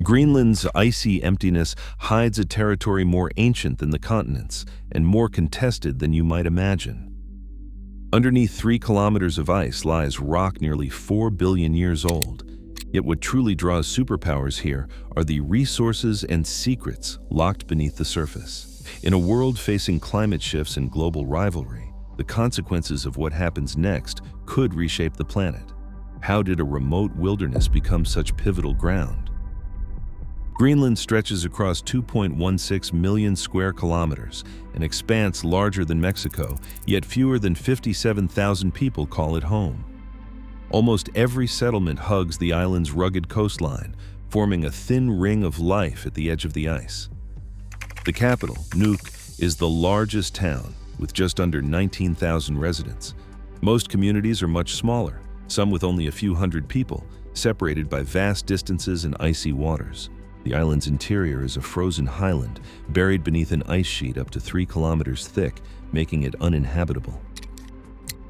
Greenland's icy emptiness hides a territory more ancient than the continents and more contested than you might imagine. Underneath 3 kilometers of ice lies rock nearly 4 billion years old. Yet what truly draws superpowers here are the resources and secrets locked beneath the surface. In a world facing climate shifts and global rivalry, the consequences of what happens next could reshape the planet. How did a remote wilderness become such pivotal ground? Greenland stretches across 2.16 million square kilometers, an expanse larger than Mexico, yet fewer than 57,000 people call it home. Almost every settlement hugs the island's rugged coastline, forming a thin ring of life at the edge of the ice. The capital, Nuuk, is the largest town, with just under 19,000 residents. Most communities are much smaller, some with only a few hundred people, separated by vast distances and icy waters. The island's interior is a frozen highland, buried beneath an ice sheet up to 3 kilometers thick, making it uninhabitable.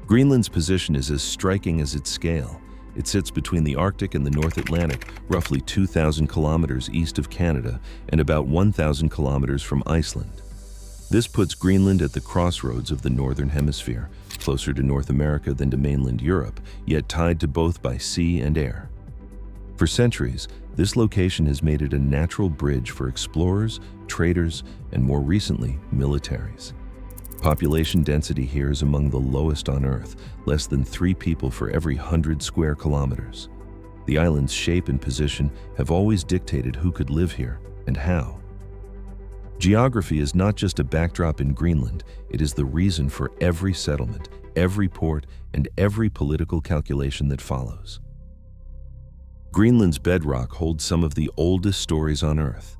Greenland's position is as striking as its scale. It sits between the Arctic and the North Atlantic, roughly 2,000 kilometers east of Canada and about 1,000 kilometers from Iceland. This puts Greenland at the crossroads of the Northern Hemisphere, closer to North America than to mainland Europe, yet tied to both by sea and air. For centuries, this location has made it a natural bridge for explorers, traders, and more recently, militaries. Population density here is among the lowest on Earth, less than 3 people for every 100 square kilometers. The island's shape and position have always dictated who could live here and how. Geography is not just a backdrop in Greenland, it is the reason for every settlement, every port, and every political calculation that follows. Greenland's bedrock holds some of the oldest stories on Earth.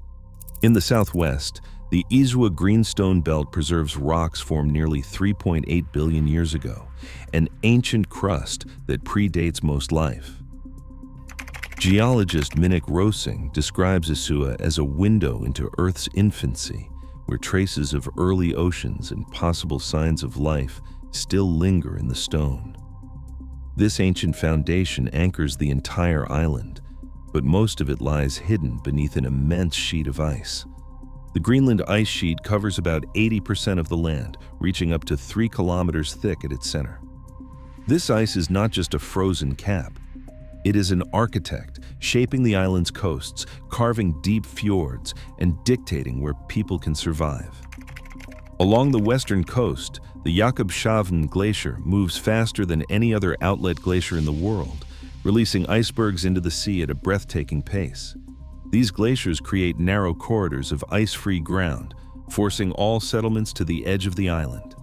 In the southwest, the Isua Greenstone Belt preserves rocks formed nearly 3.8 billion years ago, an ancient crust that predates most life. Geologist Minik Rosing describes Isua as a window into Earth's infancy, where traces of early oceans and possible signs of life still linger in the stone. This ancient foundation anchors the entire island, but most of it lies hidden beneath an immense sheet of ice. The Greenland ice sheet covers about 80% of the land, reaching up to 3 kilometers thick at its center. This ice is not just a frozen cap. It is an architect, shaping the island's coasts, carving deep fjords, and dictating where people can survive. Along the western coast, the Jakobshavn Glacier moves faster than any other outlet glacier in the world, releasing icebergs into the sea at a breathtaking pace. These glaciers create narrow corridors of ice-free ground, forcing all settlements to the edge of the island.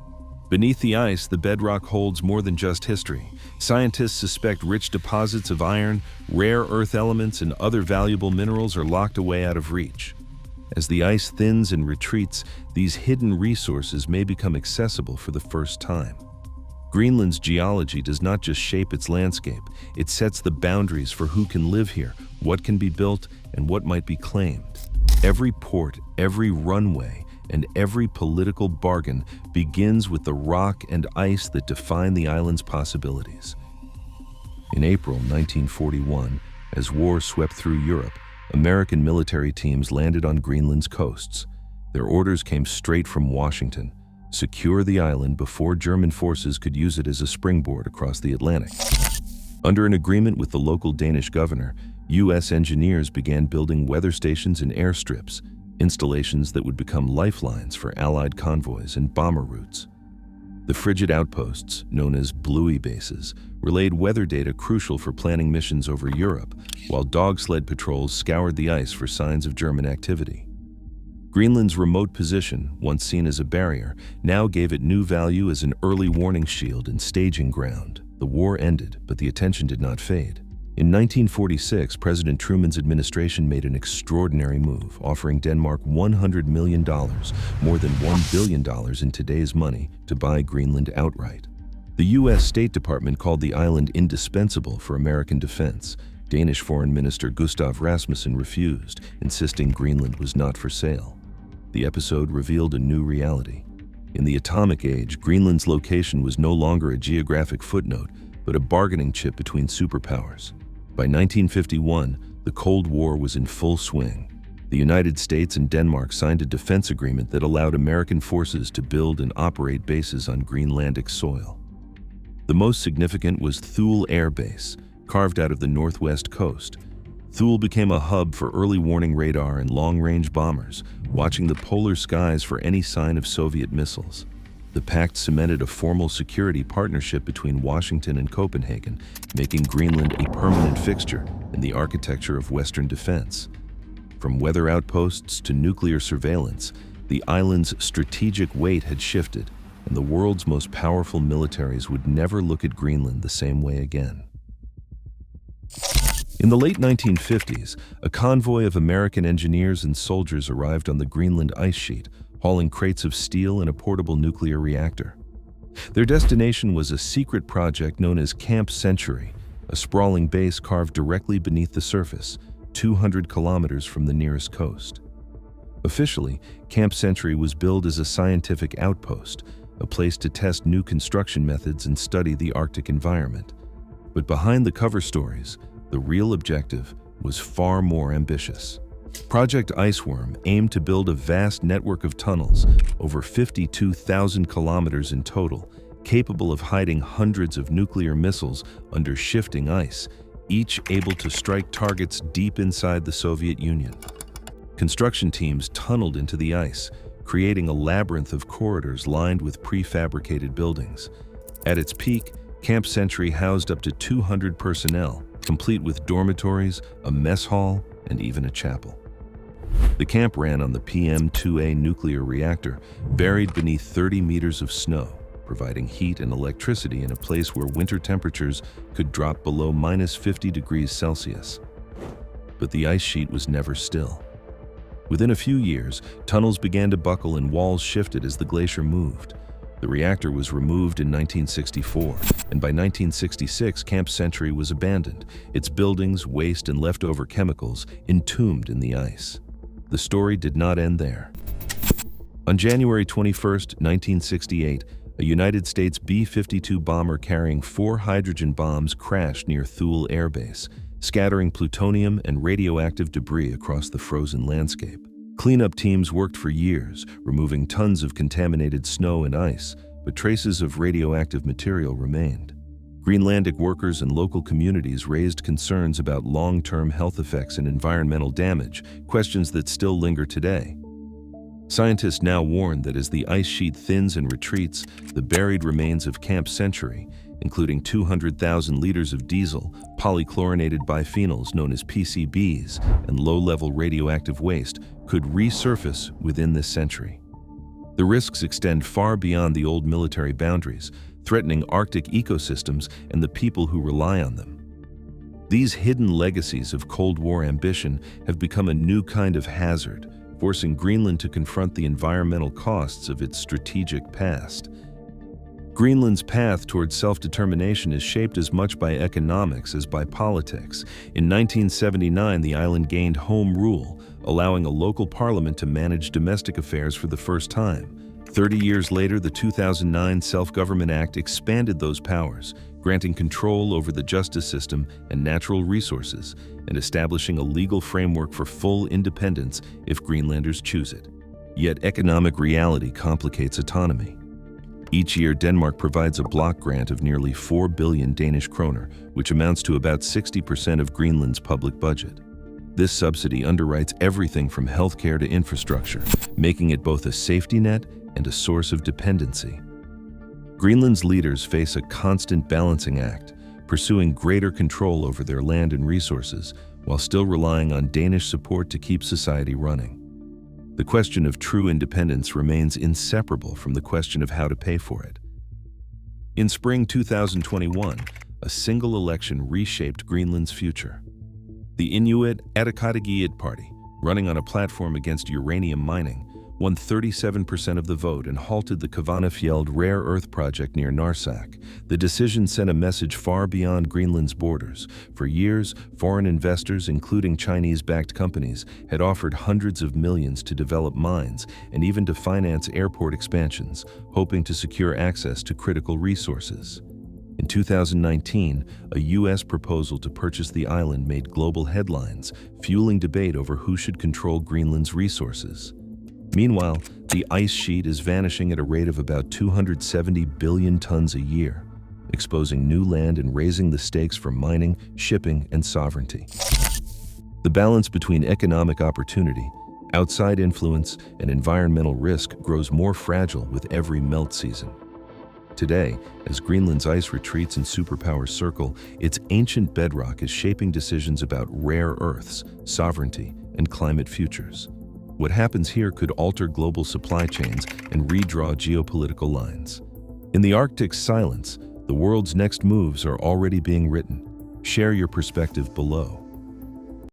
Beneath the ice, the bedrock holds more than just history. Scientists suspect rich deposits of iron, rare earth elements, and other valuable minerals are locked away out of reach. As the ice thins and retreats, these hidden resources may become accessible for the first time. Greenland's geology does not just shape its landscape, it sets the boundaries for who can live here, what can be built, and what might be claimed. Every port, every runway, and every political bargain begins with the rock and ice that define the island's possibilities. In April 1941, as war swept through Europe, American military teams landed on Greenland's coasts. Their orders came straight from Washington: secure the island before German forces could use it as a springboard across the Atlantic. Under an agreement with the local Danish governor, U.S. engineers began building weather stations and airstrips, installations that would become lifelines for Allied convoys and bomber routes. The frigid outposts, known as buoy bases, relayed weather data crucial for planning missions over Europe, while dog sled patrols scoured the ice for signs of German activity. Greenland's remote position, once seen as a barrier, now gave it new value as an early warning shield and staging ground. The war ended, but the attention did not fade. In 1946, President Truman's administration made an extraordinary move, offering Denmark $100 million, more than $1 billion in today's money, to buy Greenland outright. The U.S. State Department called the island indispensable for American defense. Danish Foreign Minister Gustav Rasmussen refused, insisting Greenland was not for sale. The episode revealed a new reality. In the atomic age, Greenland's location was no longer a geographic footnote, but a bargaining chip between superpowers. By 1951, The Cold War was in full swing. The United States and Denmark signed a defense agreement that allowed American forces to build and operate bases on Greenlandic soil. The most significant was Thule Air Base, carved out of the northwest coast. Thule became a hub for early warning radar and long-range bombers, watching the polar skies for any sign of Soviet missiles. The pact cemented a formal security partnership between Washington and Copenhagen, making Greenland a permanent fixture in the architecture of Western defense. From weather outposts to nuclear surveillance, the island's strategic weight had shifted, and the world's most powerful militaries would never look at Greenland the same way again. In the late 1950s, a convoy of American engineers and soldiers arrived on the Greenland ice sheet, hauling crates of steel and a portable nuclear reactor. Their destination was a secret project known as Camp Century, a sprawling base carved directly beneath the surface, 200 kilometers from the nearest coast. Officially, Camp Century was billed as a scientific outpost, a place to test new construction methods and study the Arctic environment. But behind the cover stories, the real objective was far more ambitious. Project Iceworm aimed to build a vast network of tunnels, over 52,000 kilometers in total, capable of hiding hundreds of nuclear missiles under shifting ice, each able to strike targets deep inside the Soviet Union. Construction teams tunneled into the ice, creating a labyrinth of corridors lined with prefabricated buildings. At its peak, Camp Century housed up to 200 personnel, complete with dormitories, a mess hall, and even a chapel. The camp ran on the PM-2A nuclear reactor, buried beneath 30 meters of snow, providing heat and electricity in a place where winter temperatures could drop below -50 degrees Celsius. But the ice sheet was never still. Within a few years, tunnels began to buckle and walls shifted as the glacier moved. The reactor was removed in 1964, and by 1966, Camp Century was abandoned, its buildings, waste, and leftover chemicals entombed in the ice. The story did not end there. On January 21, 1968, a United States B-52 bomber carrying 4 hydrogen bombs crashed near Thule Air Base, scattering plutonium and radioactive debris across the frozen landscape. Cleanup teams worked for years, removing tons of contaminated snow and ice, but traces of radioactive material remained. Greenlandic workers and local communities raised concerns about long-term health effects and environmental damage, questions that still linger today. Scientists now warn that as the ice sheet thins and retreats, the buried remains of Camp Century, including 200,000 liters of diesel, polychlorinated biphenyls known as PCBs, and low-level radioactive waste, could resurface within this century. The risks extend far beyond the old military boundaries, threatening Arctic ecosystems and the people who rely on them. These hidden legacies of Cold War ambition have become a new kind of hazard, forcing Greenland to confront the environmental costs of its strategic past. Greenland's path towards self-determination is shaped as much by economics as by politics. In 1979, the island gained home rule, allowing a local parliament to manage domestic affairs for the first time. 30 years later, the 2009 Self-Government Act expanded those powers, granting control over the justice system and natural resources, and establishing a legal framework for full independence if Greenlanders choose it. Yet economic reality complicates autonomy. Each year, Denmark provides a block grant of nearly 4 billion Danish kroner, which amounts to about 60% of Greenland's public budget. This subsidy underwrites everything from healthcare to infrastructure, making it both a safety net and a source of dependency. Greenland's leaders face a constant balancing act, pursuing greater control over their land and resources, while still relying on Danish support to keep society running. The question of true independence remains inseparable from the question of how to pay for it. In spring 2021, a single election reshaped Greenland's future. The Inuit Autonomy Party, running on a platform against uranium mining, won 37% of the vote and halted the Kvanefjeld rare earth project near Narsak. The decision sent a message far beyond Greenland's borders. For years, foreign investors, including Chinese-backed companies, had offered hundreds of millions to develop mines and even to finance airport expansions, hoping to secure access to critical resources. In 2019, a U.S. proposal to purchase the island made global headlines, fueling debate over who should control Greenland's resources. Meanwhile, the ice sheet is vanishing at a rate of about 270 billion tons a year, exposing new land and raising the stakes for mining, shipping, and sovereignty. The balance between economic opportunity, outside influence, and environmental risk grows more fragile with every melt season. Today, as Greenland's ice retreats and superpowers circle, its ancient bedrock is shaping decisions about rare earths, sovereignty, and climate futures. What happens here could alter global supply chains and redraw geopolitical lines. In the Arctic's silence, the world's next moves are already being written. Share your perspective below.